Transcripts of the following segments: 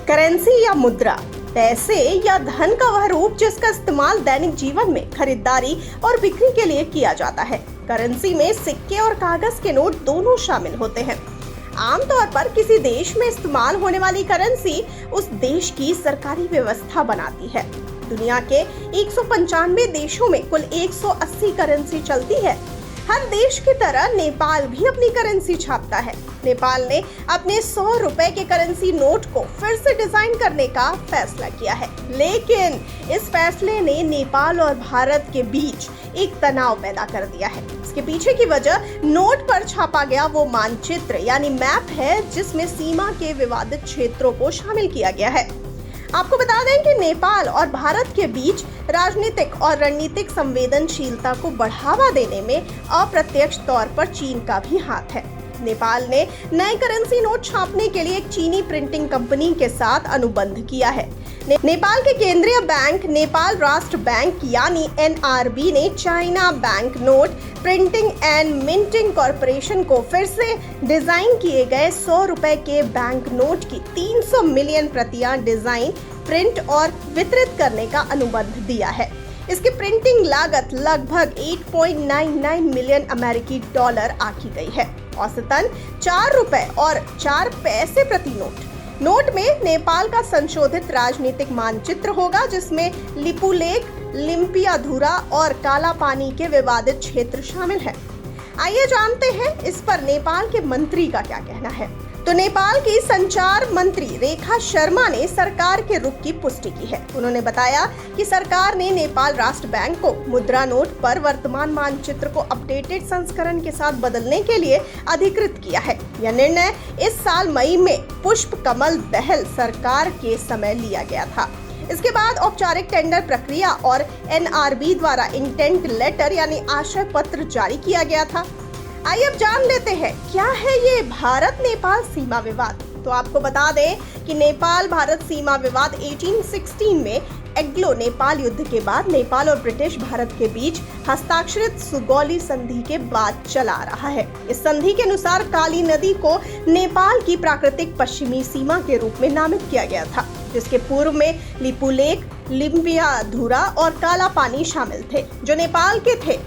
Currency या मुद्रा पैसे या धन का वह रूप जिसका इस्तेमाल दैनिक जीवन में खरीदारी और बिक्री के लिए किया जाता है। करेंसी में सिक्के और कागज के नोट दोनों शामिल होते हैं। आमतौर पर किसी देश में इस्तेमाल होने वाली करेंसी उस देश की सरकारी व्यवस्था बनाती है। दुनिया के 195 देशों में कुल 180 करेंसी चलती है। हर देश की तरह नेपाल भी अपनी करेंसी छापता है। नेपाल ने अपने 100 रुपए के करेंसी नोट को फिर से डिजाइन करने का फैसला किया है, लेकिन इस फैसले ने नेपाल और भारत के बीच एक तनाव पैदा कर दिया है। इसके पीछे की वजह नोट पर छापा गया वो मानचित्र यानी मैप है, जिसमें सीमा के विवादित क्षेत्रों को शामिल किया गया है। आपको बता दें कि नेपाल और भारत के बीच राजनीतिक और रणनीतिक संवेदनशीलता को बढ़ावा देने में अप्रत्यक्ष तौर पर चीन का भी हाथ है। नेपाल ने नए करेंसी नोट छापने के लिए एक चीनी प्रिंटिंग कंपनी के साथ अनुबंध किया है। नेपाल के केंद्रीय बैंक नेपाल राष्ट्र बैंक यानी NRB ने China bank note printing and minting corporation को फिर से डिजाइन किए गए 100 रुपए के बैंक नोट की 300 मिलियन प्रतियां डिजाइन, प्रिंट और वितरित करने का अनुबंध दिया है। इसकी प्रिंटिंग लागत लगभग 8.99 मिलियन अमेरिकी डॉलर आकी गई है, औसतन 4 रुपए और 4 पैसे प्रति नोट। नोट में नेपाल का संशोधित राजनीतिक मानचित्र होगा, जिसमें लिपुलेख, लिम्पियाधुरा और काला पानी के विवादित क्षेत्र शामिल हैं। आइए जानते हैं इस पर नेपाल के मंत्री का क्या कहना है। तो नेपाल की संचार मंत्री रेखा शर्मा ने सरकार के रुख की पुष्टि की है। उन्होंने बताया कि सरकार ने नेपाल राष्ट्र बैंक को मुद्रा नोट पर वर्तमान मानचित्र को अपडेटेड संस्करण के साथ बदलने के लिए अधिकृत किया है। यह निर्णय इस साल मई में पुष्प कमल दहल सरकार के समय लिया गया था। इसके बाद औपचारिक टेंडर प्रक्रिया और NRB द्वारा इंटेंट लेटर यानी आशय पत्र जारी किया गया था। आइए अब जान लेते हैं क्या है ये भारत नेपाल सीमा विवाद। तो आपको बता दें कि नेपाल भारत सीमा विवाद 1816 में एंग्लो नेपाल युद्ध के बाद नेपाल और ब्रिटिश भारत के बीच हस्ताक्षरित सुगौली संधि के बाद चला आ रहा है। इस संधि के अनुसार काली नदी को नेपाल की प्राकृतिक पश्चिमी सीमा के रूप में नामित किया गया था, जिसके पूर्व में लिपुलेख, लिम्पियाधुरा और काला पानी शामिल थे, जो नेपाल के थे।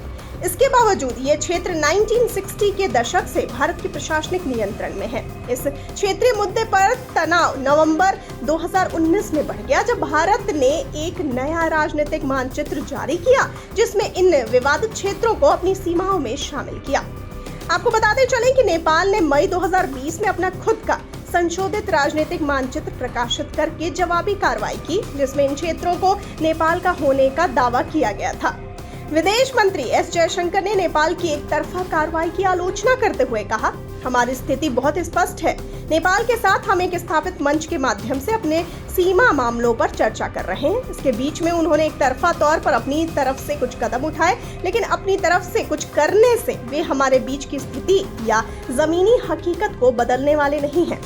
इसके बावजूद ये क्षेत्र 1960 के दशक से भारत के प्रशासनिक नियंत्रण में है। इस क्षेत्रीय मुद्दे पर तनाव नवंबर 2019 में बढ़ गया, जब भारत ने एक नया राजनीतिक मानचित्र जारी किया, जिसमें इन विवादित क्षेत्रों को अपनी सीमाओं में शामिल किया। आपको बताते चलें कि नेपाल ने मई 2020 में अपना खुद का संशोधित राजनीतिक मानचित्र प्रकाशित करके जवाबी कार्रवाई की, जिसमें इन क्षेत्रों को नेपाल का होने का दावा किया गया था। विदेश मंत्री S जयशंकर ने नेपाल की एक तरफा कार्रवाई की आलोचना करते हुए कहा, हमारी स्थिति बहुत स्पष्ट है। नेपाल के साथ हम एक स्थापित मंच के माध्यम से अपने सीमा मामलों पर चर्चा कर रहे हैं। इसके बीच में उन्होंने एक तरफा तौर पर अपनी तरफ से कुछ कदम उठाए, लेकिन अपनी तरफ से कुछ करने से वे हमारे बीच की स्थिति या जमीनी हकीकत को बदलने वाले नहीं हैं।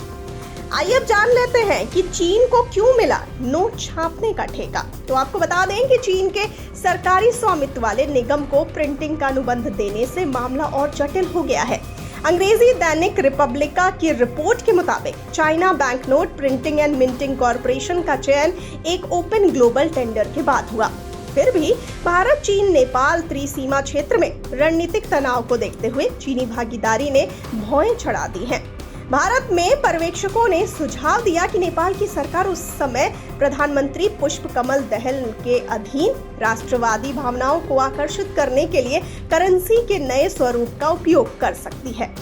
आइए अब जान लेते हैं कि चीन को क्यों मिला नोट छापने का ठेका। तो आपको बता दें कि चीन के सरकारी स्वामित्व वाले निगम को प्रिंटिंग का अनुबंध देने से मामला और जटिल हो गया है। अंग्रेजी दैनिक रिपब्लिका की रिपोर्ट के मुताबिक China bank note printing and minting corporation का चयन एक ओपन ग्लोबल टेंडर के बाद हुआ। फिर भी भारत चीन नेपाल त्रिसीमा क्षेत्र में रणनीतिक तनाव को देखते हुए चीनी भागीदारी ने भौएं चढ़ा दी हैं। भारत में पर्यवेक्षकों ने सुझाव दिया कि नेपाल की सरकार उस समय प्रधानमंत्री पुष्प कमल दहल के अधीन राष्ट्रवादी भावनाओं को आकर्षित करने के लिए करेंसी के नए स्वरूप का उपयोग कर सकती है।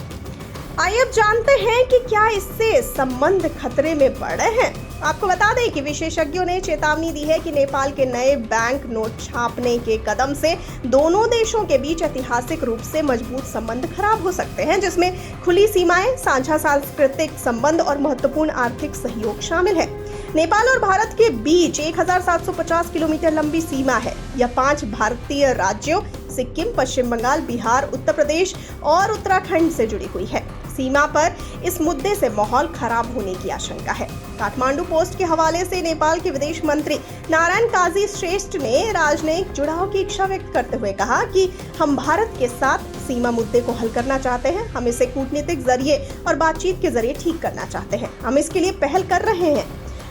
आइए अब जानते हैं कि क्या इससे संबंध खतरे में पड़े हैं। आपको बता दें कि विशेषज्ञों ने चेतावनी दी है कि नेपाल के नए बैंक नोट छापने के कदम से दोनों देशों के बीच ऐतिहासिक रूप से मजबूत संबंध खराब हो सकते हैं, जिसमें खुली सीमाएं, साझा सांस्कृतिक संबंध और महत्वपूर्ण आर्थिक सहयोग शामिल है। नेपाल और भारत के बीच 1750 किलोमीटर लंबी सीमा है। यह 5 भारतीय राज्यों सिक्किम, पश्चिम बंगाल, बिहार, उत्तर प्रदेश और उत्तराखंड से जुड़ी हुई है। सीमा पर इस मुद्दे से माहौल खराब होने की आशंका है। काठमांडू पोस्ट के हवाले से नेपाल के विदेश मंत्री नारायण काजी श्रेष्ठ ने राजनयिक जुड़ाव की इच्छा व्यक्त करते हुए कहा कि हम भारत के साथ सीमा मुद्दे को हल करना चाहते हैं। हम इसे कूटनीतिक जरिए और बातचीत के जरिए ठीक करना चाहते हैं। हम इसके लिए पहल कर रहे हैं।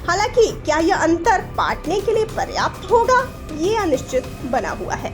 हालांकि क्या यह अंतर पाटने के लिए पर्याप्त होगा, ये अनिश्चित बना हुआ है।